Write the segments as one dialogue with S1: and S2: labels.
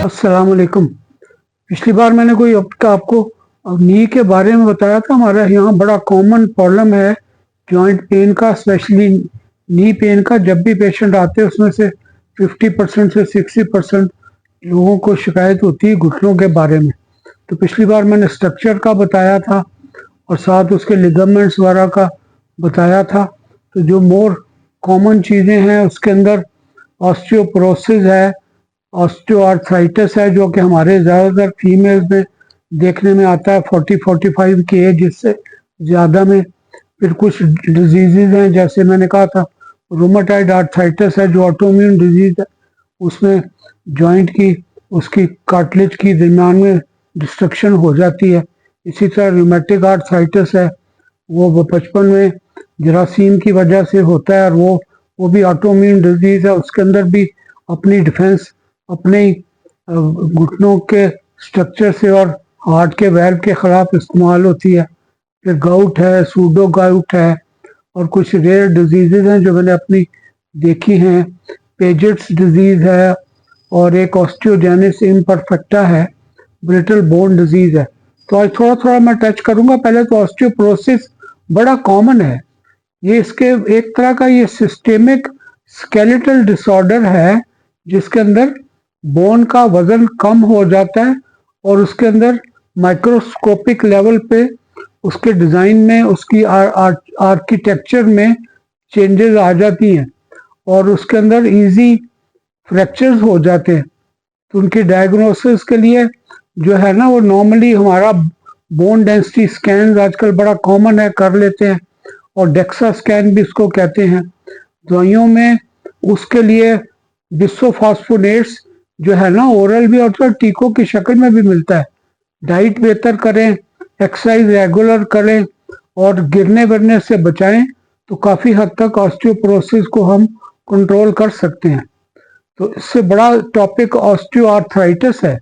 S1: अस्सलाम वालेकुम। पिछली बार मैंने कोई आपको नी के बारे में बताया था। हमारे यहाँ बड़ा कॉमन प्रॉब्लम है जॉइंट पेन का, स्पेशली नी पेन का। जब भी पेशेंट आते हैं उसमें से 50% से 60% लोगों को शिकायत होती है घुटनों के बारे में। तो पिछली बार मैंने स्ट्रक्चर का बताया था और साथ उसके लिगामेंट्स वगैरह का बताया था। तो जो मोर कॉमन चीज़ें हैं उसके अंदर ऑस्टियोपोरोसिस है, ऑस्टियोआर्थराइटिस है, जो कि हमारे ज़्यादातर फीमेल्स में देखने में आता है 40-45 की एज इससे ज़्यादा में। फिर कुछ डिजीज़ हैं, जैसे मैंने कहा था रूमेटॉइड आर्थराइटिस है जो ऑटोइम्यून डिजीज़ है। उसमें जॉइंट की उसकी कार्टिलेज की दरमियान में डिस्ट्रक्शन हो जाती है। इसी तरह रूमेटिक आर्थराइटिस है, वो बचपन में जरासीम की वजह से होता है और वो भी ऑटोइम्यून डिजीज़ है। उसके अंदर भी अपनी डिफेंस अपने घुटनों के स्ट्रक्चर से और हार्ट के वैल्व के खिलाफ इस्तेमाल होती है। फिर गाउट है, सूडो गाउट है, और कुछ रेयर डिजीज़ हैं जो मैंने अपनी देखी हैं। पेजेट्स डिजीज़ है और एक ऑस्टियोजेनिस इम्परफेक्टा है, ब्रिटल बोन डिजीज़ है। तो आज थोड़ा थोड़ा मैं टच करूंगा। पहले तो ऑस्टियोपोरोसिस बड़ा कॉमन है। ये इसके एक तरह का ये सिस्टेमिक स्केलेटल डिसऑर्डर है जिसके अंदर बोन का वजन कम हो जाता है और उसके अंदर माइक्रोस्कोपिक लेवल पे उसके डिज़ाइन में, उसकी आर्किटेक्चर में चेंजेस आ जाती हैं और उसके अंदर इजी फ्रैक्चर्स हो जाते हैं। तो उनकी डायग्नोसिस के लिए जो है ना, वो नॉर्मली हमारा बोन डेंसिटी स्कैन आजकल बड़ा कॉमन है, कर लेते हैं, और डेक्सा स्कैन भी इसको कहते हैं। दवाइयों में उसके लिए बिसोफॉस्फोनेट्स जो है ना, ओरल भी और टीकों की शक्ल में भी मिलता है। डाइट बेहतर करें, एक्सरसाइज रेगुलर करें और गिरने वरने से बचाएं तो काफ़ी हद तक ऑस्टियोपोरोसिस को हम कंट्रोल कर सकते हैं। तो इससे बड़ा टॉपिक ऑस्टियोआर्थराइटिस है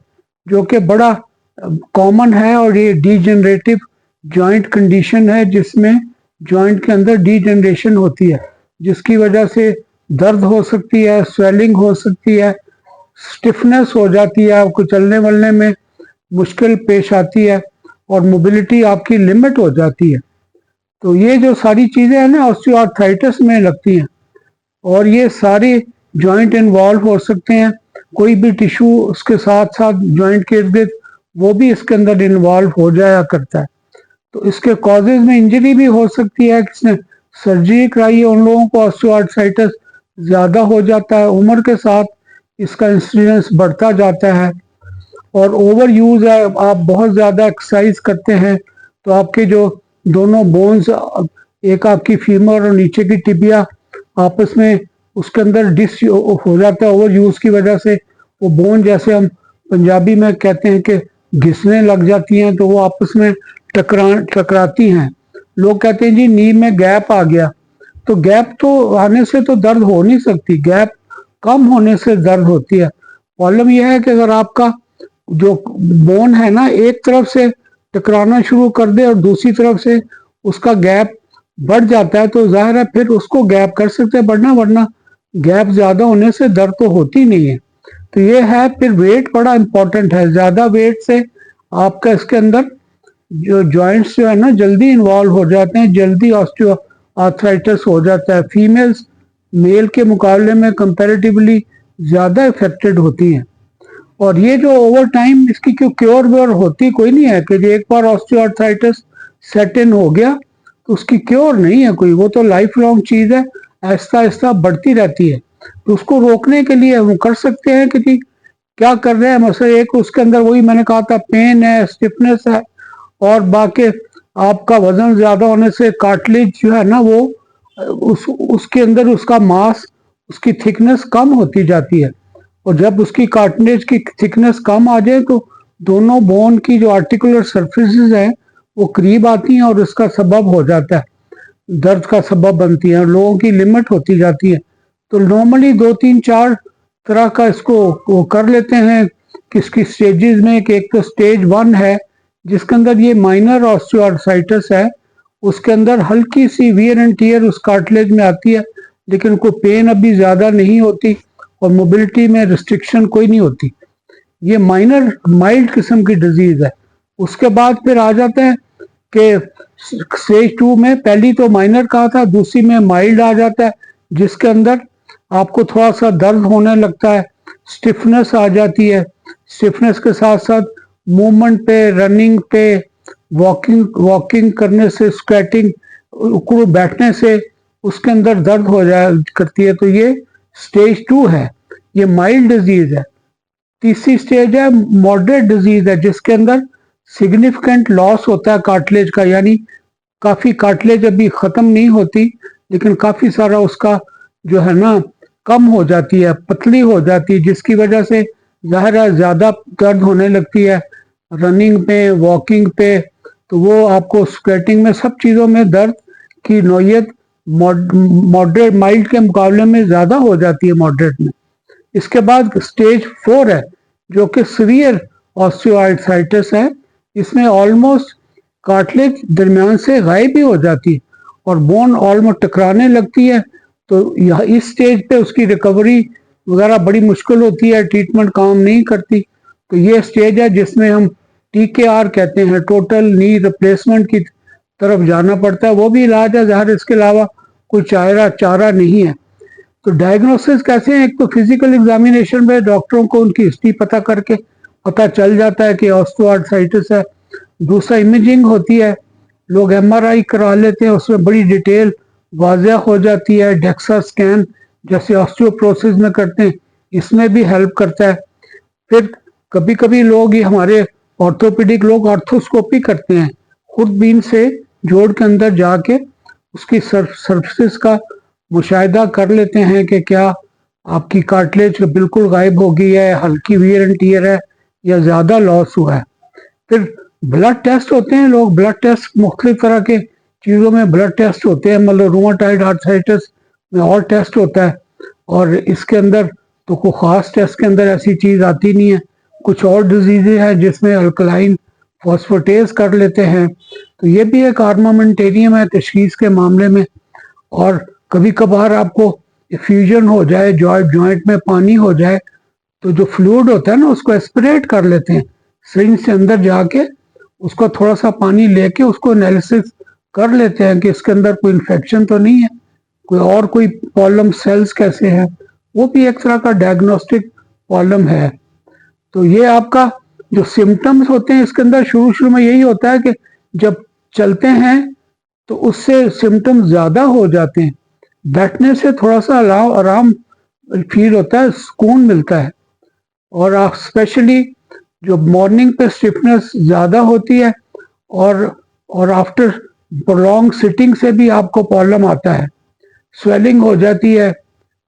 S1: जो कि बड़ा कॉमन है, और ये डीजनरेटिव जॉइंट कंडीशन है जिसमें जॉइंट के अंदर डीजनरेशन होती है, जिसकी वजह से दर्द हो सकती है, स्वेलिंग हो सकती है, स्टिफनेस हो जाती है, आपको चलने वलने में मुश्किल पेश आती है और मोबिलिटी आपकी लिमिट हो जाती है। तो ये जो सारी चीज़ें हैं ना ऑस्टियोआर्थराइटिस में लगती हैं, और ये सारे जॉइंट इन्वॉल्व हो सकते हैं। कोई भी टिश्यू उसके साथ साथ जॉइंट के इर्द गिर्द वो भी इसके अंदर इन्वॉल्व हो जाया करता है। तो इसके कॉजेज में इंजरी भी हो सकती है, किसने सर्जरी कराई है उन लोगों को ऑस्टियोआर्थराइटिस ज़्यादा हो जाता है। उम्र के साथ इसका इंसिडेंस बढ़ता जाता है। और ओवर यूज़ है, आप बहुत ज़्यादा एक्सरसाइज करते हैं तो आपके जो दोनों बोन्स, एक आपकी फीमर और नीचे की टिबिया, आपस में उसके अंदर डिस हो जाता है ओवर यूज़ की वजह से। वो बोन, जैसे हम पंजाबी में कहते हैं कि घिसने लग जाती हैं, तो वो आपस में टकराती हैं। लोग कहते हैं जी नी में गैप आ गया, तो गैप तो आने से तो दर्द हो नहीं सकती, गैप कम होने से दर्द होती है। प्रॉब्लम यह है कि अगर आपका जो बोन है ना एक तरफ से टकराना शुरू कर दे और दूसरी तरफ से उसका गैप बढ़ जाता है, तो जाहिर है फिर उसको गैप कर सकते हैं, वरना गैप ज़्यादा होने से दर्द तो होती नहीं है। तो ये है। फिर वेट बड़ा इंपॉर्टेंट है। ज़्यादा वेट से आपका इसके अंदर जो जॉइंट्स जो है ना जल्दी इन्वॉल्व हो जाते हैं, जल्दी ऑस्टियो आर्थराइटिस हो जाता है। फीमेल्स मेल के मुकाबले में कंपैरेटिवली ज़्यादा इफेक्टेड होती हैं। और ये जो ओवर टाइम इसकी क्यों क्योर व्योर होती कोई नहीं है कि जो एक बार ऑस्टियोआर्थराइटिस सेट इन हो गया तो उसकी क्योर नहीं है कोई, वो तो लाइफ लॉन्ग चीज़ है, आहिस्ता आहिस्ता बढ़ती रहती है। तो उसको रोकने के लिए हम कर सकते हैं कि जी क्या कर रहे हैं। मसला एक उसके अंदर वही मैंने कहा था, पेन है, स्टिफनेस है, और बाकी आपका वजन ज़्यादा होने से कार्टिलेज जो है ना वो उसके अंदर उसका मास, उसकी थिकनेस कम होती जाती है। और जब उसकी कार्टिलेज की थिकनेस कम आ जाए तो दोनों बोन की जो आर्टिकुलर सरफेसेस हैं वो करीब आती हैं और उसका सबब हो जाता है, दर्द का सबब बनती है, और लोगों की लिमिट होती जाती है। तो नॉर्मली 2-3-4 तरह का इसको वो कर लेते हैं किसकी स्टेजेस में। एक तो स्टेज 1 है जिसके अंदर ये माइनर ऑस्टियोआर्थराइटिस है, उसके अंदर हल्की सी वियर एंड टियर उस कार्टिलेज में आती है, लेकिन कोई पेन अभी ज़्यादा नहीं होती और मोबिलिटी में रिस्ट्रिक्शन कोई नहीं होती। ये माइनर माइल्ड किस्म की डिजीज है। उसके बाद फिर आ जाते हैं कि स्टेज 2 में, पहली तो माइनर कहा था, दूसरी में माइल्ड आ जाता है, जिसके अंदर आपको थोड़ा सा दर्द होने लगता है, स्टिफनेस आ जाती है। स्टिफनेस के साथ साथ मूवमेंट पे, रनिंग पे, वॉकिंग वॉकिंग करने से, स्क्वेटिंग, उकड़ू बैठने से उसके अंदर दर्द हो जाए करती है। तो ये स्टेज 2 है, ये माइल्ड डिजीज है। तीसरी स्टेज है मॉडरेट डिजीज है, जिसके अंदर सिग्निफिकेंट लॉस होता है कार्टिलेज का, यानी काफी कार्टिलेज अभी खत्म नहीं होती, लेकिन काफी सारा उसका जो है ना कम हो जाती है, पतली हो जाती है, जिसकी वजह से जाहिर है ज्यादा दर्द होने लगती है रनिंग पे, वॉकिंग पे। तो वो आपको स्वेटिंग में, सब चीजों में दर्द की नौयत मॉडरेट माइल्ड के मुकाबले में ज्यादा हो जाती है मॉडरेट में। इसके बाद स्टेज 4 है, जो कि सीवियर ऑस्टियोआर्थराइटिस है। इसमें ऑलमोस्ट कार्टिलेज दरमियान से गायब ही हो जाती है और बोन ऑलमोस्ट टकराने लगती है। तो यह इस स्टेज पे उसकी रिकवरी वगैरह बड़ी मुश्किल होती है, ट्रीटमेंट काम नहीं करती। तो ये स्टेज है जिसमें हम TKR कहते हैं, टोटल नी रिप्लेसमेंट की तरफ जाना पड़ता है। वो भी इलाज है ज़ाहिर, इसके अलावा कोई चारा नहीं है। तो डायग्नोसिस कैसे हैं? एक तो फिजिकल एग्जामिनेशन में डॉक्टरों को उनकी हिस्ट्री पता करके पता चल जाता है कि ऑस्टियोआर्थराइटिस है। दूसरा इमेजिंग होती है, लोग MRI करा लेते हैं, उसमें बड़ी डिटेल वाज़ह हो जाती है। डेक्सा स्कैन जैसे ऑस्टियोप्रोसिस में करते हैं, इसमें भी हेल्प करता है। फिर कभी कभी लोग, ये हमारे ऑर्थोपेडिक लोग ऑर्थोस्कोपी करते हैं, खुर्दबीन से जोड़ के अंदर जाके उसकी सर्फेस का मुशाहिदा कर लेते हैं कि क्या आपकी कार्टिलेज बिल्कुल गायब हो गई है, हल्की वियर एंड टियर है, या ज़्यादा लॉस हुआ है। फिर ब्लड टेस्ट होते हैं, लोग ब्लड टेस्ट मुख्तलिफ तरह के चीज़ों में ब्लड टेस्ट होते हैं, मतलब रूमाटाइड आर्थराइटिस में और टेस्ट होता है, और इसके अंदर तो कोई ख़ास टेस्ट के अंदर ऐसी चीज़ आती नहीं है। कुछ और डिजीज़े हैं जिसमें अल्कलाइन फॉस्फेटेज कर लेते हैं, तो ये भी एक आर्मामेंटेरियम है तशखीस के मामले में। और कभी कभार आपको फ्यूजन हो जाए, जॉइंट में पानी हो जाए, तो जो फ्लूइड होता है ना उसको एस्पिरेट कर लेते हैं, सिरिंज से अंदर जाके उसको थोड़ा सा पानी लेके उसको एनालिसिस कर लेते हैं कि इसके अंदर कोई इन्फेक्शन तो नहीं है, कोई प्रॉब्लम सेल्स कैसे हैं। वो भी एक तरह का डायग्नोस्टिक प्रॉब्लम है। तो ये आपका जो सिम्टम्स होते हैं, इसके अंदर शुरू शुरू में यही होता है कि जब चलते हैं तो उससे सिम्टम्स ज़्यादा हो जाते हैं, बैठने से थोड़ा सा आराम फील होता है, सुकून मिलता है। और स्पेशली जो मॉर्निंग पे स्टिफनेस ज़्यादा होती है, और आफ्टर प्रोलॉन्ग सिटिंग से भी आपको प्रॉब्लम आता है, स्वेलिंग हो जाती है,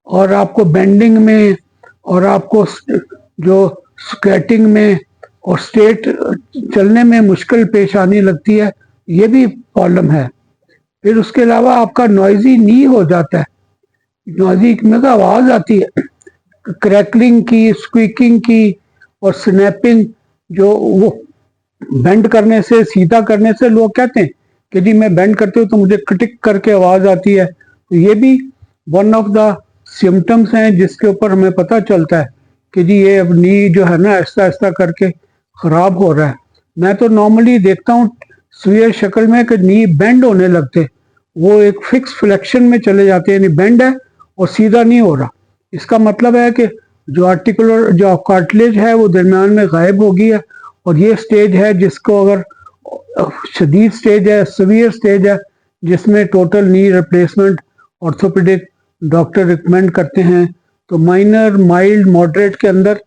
S1: और आपको बेंडिंग में, और आपको जो स्क्वेटिंग में और स्ट्रेट चलने में मुश्किल पेश आने लगती है, ये भी प्रॉब्लम है। फिर उसके अलावा आपका नॉइजी नी हो जाता है, नॉइजी में का आवाज़ आती है, क्रैकलिंग की, स्क्वीकिंग की और स्नैपिंग, जो वो बेंड करने से, सीधा करने से लोग कहते हैं कि जी मैं बेंड करती हूँ तो मुझे क्रिटिक करके आवाज़ आती है। तो ये भी वन ऑफ द सिम्टम्स हैं जिसके ऊपर हमें पता चलता है कि जी ये अब नी जो है ना ऐसा ऐसा करके ख़राब हो रहा है। मैं तो नॉर्मली देखता हूँ सुई शक्ल में कि नी बेंड होने लगते, वो एक फिक्स फ्लेक्शन में चले जाते हैं, यानी बेंड है और सीधा नहीं हो रहा। इसका मतलब है कि जो आर्टिकुलर जो कार्टिलेज है वो दरमियान में गायब हो गई है। और ये स्टेज है जिसको अगर शदीद स्टेज है, सीवियर स्टेज है, जिसमें total knee replacement orthopaedic doctor recommend करते हैं। तो माइनर, माइल्ड, मॉडरेट के अंदर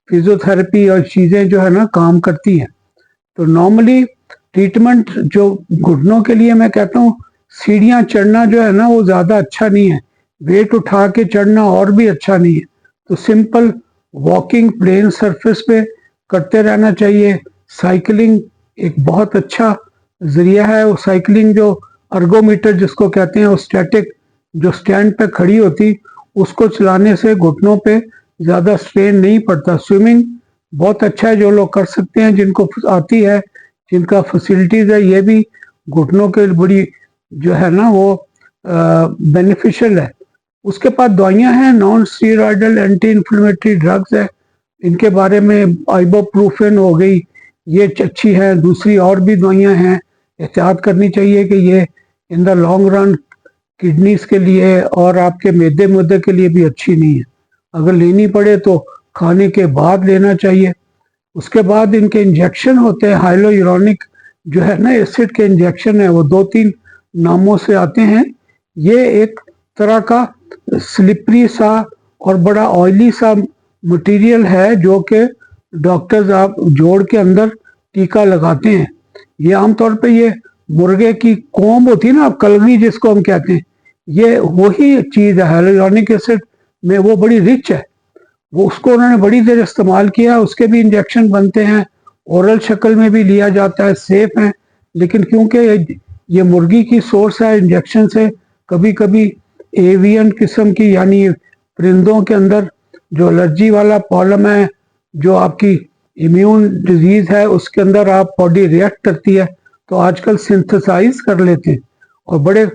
S1: फिजियोथेरेपी और चीज़ें जो है ना काम करती हैं। तो नॉर्मली ट्रीटमेंट जो घुटनों के लिए मैं कहता हूँ, सीढ़ियाँ चढ़ना जो है ना वो ज़्यादा अच्छा नहीं है, वेट उठा के चढ़ना और भी अच्छा नहीं है। तो सिंपल वॉकिंग प्लेन सरफेस पे करते रहना चाहिए। साइकिलिंग एक बहुत अच्छा जरिया है। वो साइकिलिंग जो अर्गोमीटर जिसको कहते हैं, वो स्टैटिक जो स्टैंड पे खड़ी होती, उसको चलाने से घुटनों पे ज़्यादा स्ट्रेन नहीं पड़ता। स्विमिंग बहुत अच्छा है, जो लोग कर सकते हैं, जिनको आती है, जिनका फैसिलिटीज़ है, ये भी घुटनों के बड़ी जो है ना वो बेनिफिशियल है। उसके बाद दवाइयाँ हैं, non steroidal anti inflammatory drugs है, इनके बारे में आइबोप्रोफेन हो गई, ये अच्छी है। दूसरी और भी दवाइयाँ हैं, एहतियात करनी चाहिए कि ये in the long run kidneys के लिए और आपके मैदे मुद्दे के लिए भी अच्छी नहीं है। अगर लेनी पड़े तो खाने के बाद लेना चाहिए। उसके बाद इनके इंजेक्शन होते हैं, हाइलोयूरोनिक जो है ना एसिड के इंजेक्शन है, वो 2-3 नामों से आते हैं। ये एक तरह का स्लिपरी सा और बड़ा ऑयली सा मटेरियल है जो कि डॉक्टर्स आप जोड़ के अंदर टीका लगाते हैं। ये आमतौर पे ये मुर्गे की कोम होती है ना, कलगी जिसको हम कहते हैं, ये वही चीज़ है। हाइलोयूरोनिक एसिड में वो बड़ी रिच है, वो उसको उन्होंने बड़ी देर इस्तेमाल किया। उसके भी इंजेक्शन बनते हैं, ओरल शक्ल में भी लिया जाता है, सेफ है। लेकिन क्योंकि ये मुर्गी की सोर्स है इंजेक्शन से, कभी कभी एवियन किस्म की यानी परिंदों के अंदर जो एलर्जी वाला प्रॉब्लम है, जो आपकी इम्यून डिजीज है, उसके अंदर आप बॉडी रिएक्ट करती है, तो आजकल सिंथेसाइज कर लेते हैं और बड़े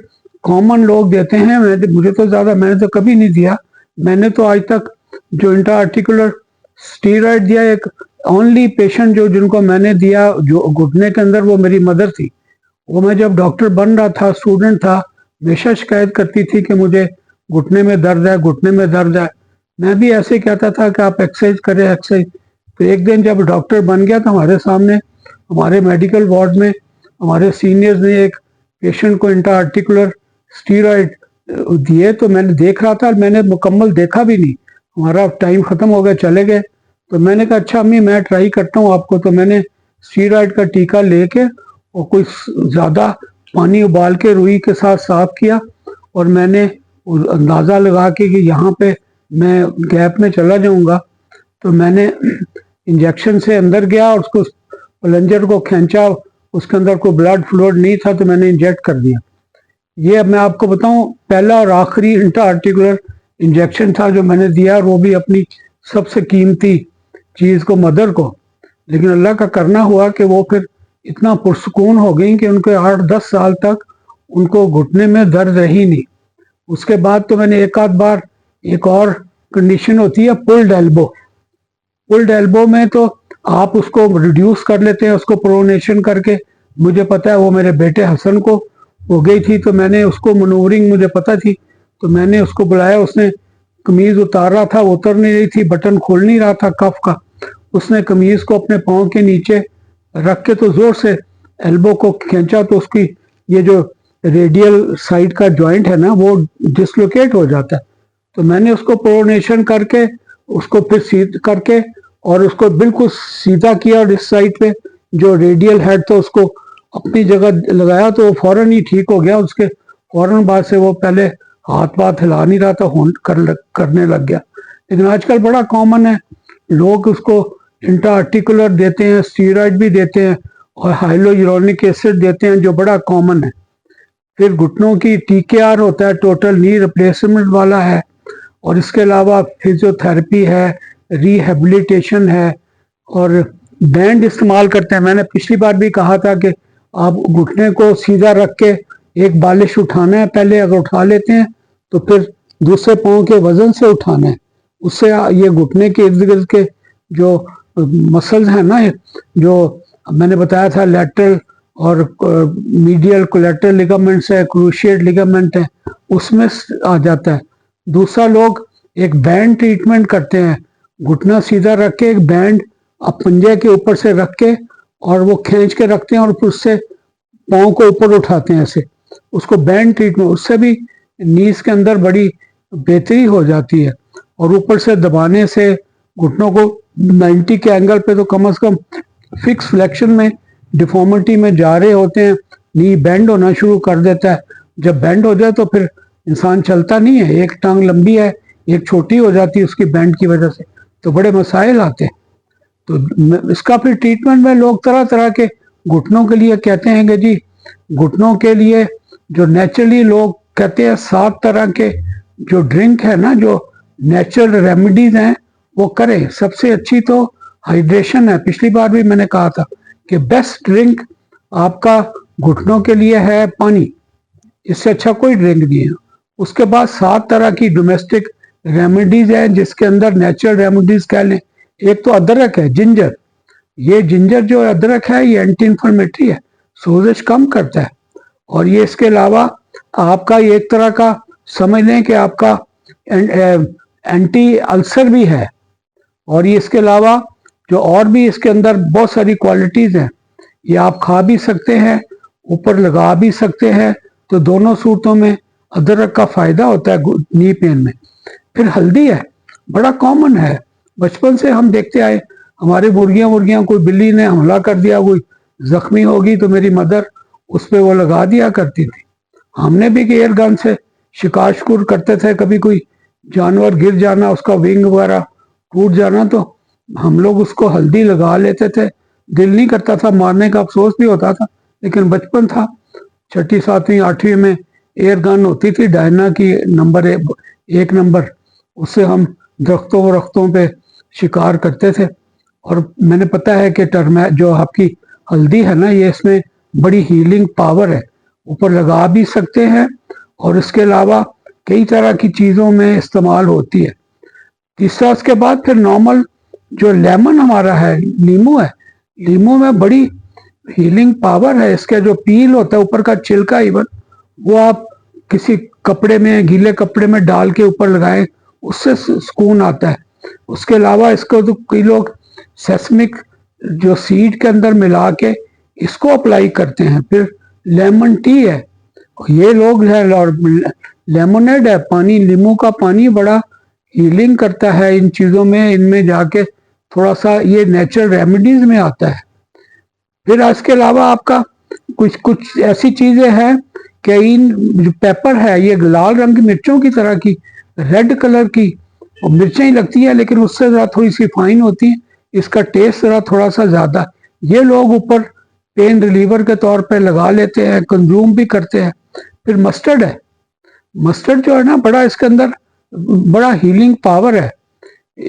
S1: कॉमन लोग देते हैं। मुझे तो ज़्यादा मैंने तो कभी नहीं दिया। मैंने तो आज तक जो इंट्रा आर्टिकुलर स्टीरॉयड दिया, एक ओनली पेशेंट जो जिनको मैंने दिया जो घुटने के अंदर, वो मेरी मदर थी। वो मैं जब डॉक्टर बन रहा था, स्टूडेंट था, हमेशा शिकायत करती थी कि मुझे घुटने में दर्द है, घुटने में दर्द है। मैं भी ऐसे कहता था कि आप एक्सरसाइज करें, एक्सरसाइज। तो एक दिन जब डॉक्टर बन गया तो हमारे सामने हमारे मेडिकल वार्ड में हमारे सीनियर्स ने एक पेशेंट को इंट्रा आर्टिकुलर स्टीरॉयड दिए। तो मैंने देख रहा था, मैंने मुकम्मल देखा भी नहीं, हमारा टाइम ख़त्म हो गया, चले गए। तो मैंने कहा अच्छा अम्मी मैं ट्राई करता हूँ आपको। तो मैंने स्टीरॉयड का टीका लेके और कुछ ज़्यादा पानी उबाल के रुई के साथ साफ किया और मैंने अंदाज़ा लगा के कि यहाँ पे मैं गैप में चला जाऊँगा, तो मैंने इंजेक्शन से अंदर गया और उसको प्लंजर को खींचा, उसके अंदर कोई ब्लड फ्लो नहीं था, तो मैंने इंजेक्ट कर दिया। ये अब मैं आपको बताऊं पहला और आखिरी इंट्रा आर्टिकुलर इंजेक्शन था जो मैंने दिया, और वो भी अपनी सबसे कीमती चीज़ को, मदर को। लेकिन अल्लाह का करना हुआ कि वो फिर इतना पुरसकून हो गई कि उनके 8-10 साल तक उनको घुटने में दर्द रही नहीं। उसके बाद तो मैंने एक आध बार, एक और कंडीशन होती है पुल्ड एल्बो। पुल्ड एल्बो में तो आप उसको रिड्यूस कर लेते हैं, उसको प्रोनेशन करके। मुझे पता है वो मेरे बेटे हसन को हो गई थी, तो मैंने उसको मनूवरिंग मुझे पता थी, तो मैंने उसको बुलाया। उसने कमीज उतार रहा था, वो उतर नहीं रही थी, बटन खोल नहीं रहा था कफ का। उसने कमीज को अपने पाँव के नीचे रख के तो जोर से एल्बो को खींचा, तो उसकी ये जो रेडियल साइड का जॉइंट है ना, वो डिसलोकेट हो जाता है। तो मैंने उसको प्रोनेशन करके उसको फिर सीध करके और उसको बिल्कुल सीधा किया, और इस साइड पे जो रेडियल हेड था उसको अपनी जगह लगाया, तो वो फौरन ही ठीक हो गया। उसके फौरन बाद से वो पहले हाथ पाथ हिला नहीं रहा था, करने लग गया। लेकिन आजकल बड़ा कॉमन है, लोग उसको इंट्रा आर्टिकुलर देते हैं, स्टीरॉयड भी देते हैं और हाइलोयूरोनिक एसिड देते हैं, जो बड़ा कॉमन है। फिर घुटनों की TKR होता है, टोटल नी रिप्लेसमेंट वाला है, और इसके अलावा फिजियोथेरेपी है, रिहेबिलिटेशन है, और बैंड इस्तेमाल करते हैं। मैंने पिछली बार भी कहा था कि आप घुटने को सीधा रख के एक बालिश उठाना है पहले, अगर उठा लेते हैं तो फिर दूसरे पाँव के वजन से उठाना है। उससे ये घुटने के इर्द गिर्द के जो मसल्स हैं ना, जो मैंने बताया था लैटरल और मीडियल कोलैटरल लिगामेंट्स है, क्रूशिएट लिगामेंट है, उसमें आ जाता है। दूसरा लोग एक बैंड ट्रीटमेंट करते हैं, घुटना सीधा रख के एक बैंड आप पंजे के ऊपर से रख के और वो खींच के रखते हैं और फिर उससे पाँव को ऊपर उठाते हैं ऐसे, उसको बैंड ट्रीटमेंट। उससे भी नीज के अंदर बड़ी बेहतरी हो जाती है। और ऊपर से दबाने से घुटनों को 90 के एंगल पे तो कम से कम फिक्स फ्लेक्शन में, डिफॉर्मिटी में जा रहे होते हैं, नी बेंड होना शुरू कर देता है। जब बेंड हो जाए तो फिर इंसान चलता नहीं है, एक टांग लंबी है एक छोटी हो जाती है उसकी बेंड की वजह से, तो बड़े मसाइल आते हैं। तो इसका फिर ट्रीटमेंट में लोग तरह तरह के घुटनों के लिए कहते हैं कि जी घुटनों के लिए जो नेचुरली लोग कहते हैं 7 तरह के जो ड्रिंक है ना, जो नेचुरल रेमेडीज हैं वो करें। सबसे अच्छी तो हाइड्रेशन है। पिछली बार भी मैंने कहा था कि बेस्ट ड्रिंक आपका घुटनों के लिए है पानी, इससे अच्छा कोई ड्रिंक नहीं है। उसके बाद 7 तरह की डोमेस्टिक रेमेडीज हैं, जिसके अंदर नेचुरल रेमेडीज कह लें, एक तो अदरक है, जिंजर। ये जिंजर जो अदरक है ये एंटी इंफ्लेमेटरी है, सोजिश कम करता है। और ये इसके अलावा आपका एक तरह का समझ लें कि आपका एंटी अल्सर भी है। और ये इसके अलावा जो और भी इसके अंदर बहुत सारी क्वालिटीज़ हैं, ये आप खा भी सकते हैं, ऊपर लगा भी सकते हैं। तो दोनों सूरतों में अदरक का फ़ायदा होता है नी पेन में। फिर हल्दी है, बड़ा कॉमन है, बचपन से हम देखते आए। हमारे मुर्गियाँ मुर्गियाँ कोई बिल्ली ने हमला कर दिया, कोई जख्मी होगी तो मेरी मदर उस पर वो लगा दिया करती थी। हमने भी एयर गन से शिकार शिकुर करते थे, कभी कोई जानवर गिर जाना, उसका विंग वगैरह टूट जाना, तो हम लोग उसको हल्दी लगा लेते थे। दिल नहीं करता था मारने का, अफसोस भी होता था, लेकिन बचपन था। छठी सातवीं आठवीं में एयर गन होती थी डायना की, नंबर 1 नंबर, उससे हम दरख्तों वरख्तों पे शिकार करते थे। और मैंने पता है कि टर्मा जो आपकी हल्दी है ना, ये इसमें बड़ी हीलिंग पावर है, ऊपर लगा भी सकते हैं और इसके अलावा कई तरह की चीज़ों में इस्तेमाल होती है। तीसरा उसके बाद फिर नॉर्मल जो लेमन हमारा है, नींबू है, नींबू में बड़ी हीलिंग पावर है। इसका जो पील होता है, ऊपर का छिलका इवन, वो आप किसी कपड़े में, गीले कपड़े में डाल के ऊपर लगाएं, उससे सुकून आता है। उसके अलावा इसको तो कई लोग सेस्मिक जो सीड के अंदर मिला के इसको अप्लाई करते हैं। फिर लेमन टी है, ये लोग है, और लेमोनेड है, पानी, नींबू का पानी बड़ा हीलिंग करता है इन चीज़ों में, इनमें जाके थोड़ा सा ये नेचुरल रेमेडीज में आता है। फिर इसके अलावा आपका कुछ कुछ ऐसी चीज़ें हैं कि इन जो पेपर है, ये लाल रंग की मिर्चों की तरह की, रेड कलर की मिर्चें ही लगती हैं, लेकिन उससे ज़रा थोड़ी सी फाइन होती हैं, इसका टेस्ट ज़रा थोड़ा सा ज़्यादा। ये लोग ऊपर पेन रिलीवर के तौर पे लगा लेते हैं, कंज्यूम भी करते हैं। फिर मस्टर्ड है, मस्टर्ड जो है ना, बड़ा इसके अंदर बड़ा हीलिंग पावर है।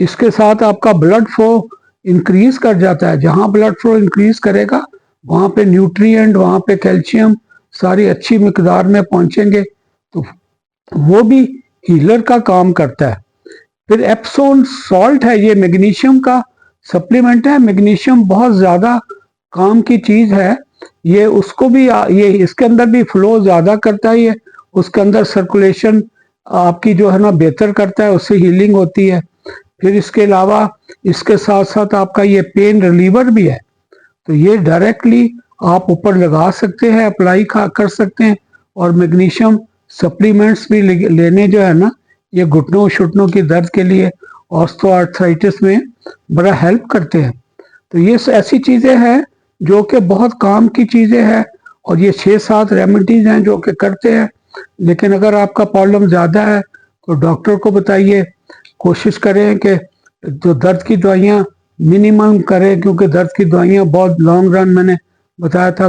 S1: इसके साथ आपका ब्लड फ्लो इंक्रीज कर जाता है। जहाँ ब्लड फ्लो इंक्रीज करेगा वहाँ पे न्यूट्रिएंट, वहाँ पे कैल्शियम सारी अच्छी मिकदार में पहुँचेंगे, तो वो भी हीलर का काम करता है। फिर एप्सोन सॉल्ट है, ये मैग्नीशियम का सप्लीमेंट है। मैग्नीशियम बहुत ज़्यादा काम की चीज़ है। ये उसको भी ये इसके अंदर भी फ्लो ज़्यादा करता है, ये उसके अंदर सर्कुलेशन आपकी जो है ना बेहतर करता है, उससे हीलिंग होती है। फिर इसके अलावा इसके साथ साथ आपका ये पेन रिलीवर भी है, तो ये डायरेक्टली आप ऊपर लगा सकते हैं, अप्लाई कर सकते हैं। और मैग्नीशियम सप्लीमेंट्स भी लेने जो है ना, ये घुटनों शुटनों की दर्द के लिए, ऑस्टियोआर्थराइटिस में बड़ा हेल्प करते हैं। तो ये ऐसी चीज़ें हैं जो कि बहुत काम की चीज़ें हैं, और ये 6-7 रेमेडीज हैं जो कि करते हैं। लेकिन अगर आपका प्रॉब्लम ज़्यादा है तो डॉक्टर को बताइए, कोशिश करें कि जो दर्द की दवाइयाँ मिनिमम करें, क्योंकि दर्द की दवाइयाँ बहुत लॉन्ग रन, मैंने बताया था,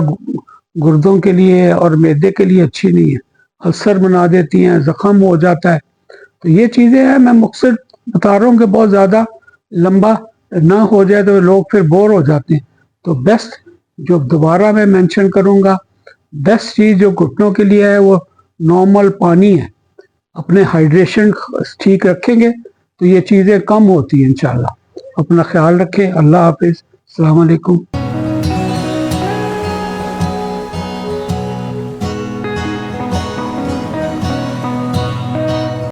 S1: गुर्दों के लिए और मैदे के लिए अच्छी नहीं है, अल्सर बना देती हैं, ज़ख़म हो जाता है। तो ये चीज़ें हैं, मैं मकसद बता रहा हूँ कि बहुत ज़्यादा लंबा ना हो जाए तो लोग फिर बोर हो जाते हैं। तो बेस्ट जो दोबारा मैं मेंशन करूँगा, बेस्ट चीज़ जो घुटनों के लिए है वो नॉर्मल पानी है। अपने हाइड्रेशन ठीक रखेंगे तो ये चीज़ें कम होती हैं इंशाल्लाह। अपना ख्याल रखें। अल्लाह हाफिज़, अस्सलाम वालेकुम।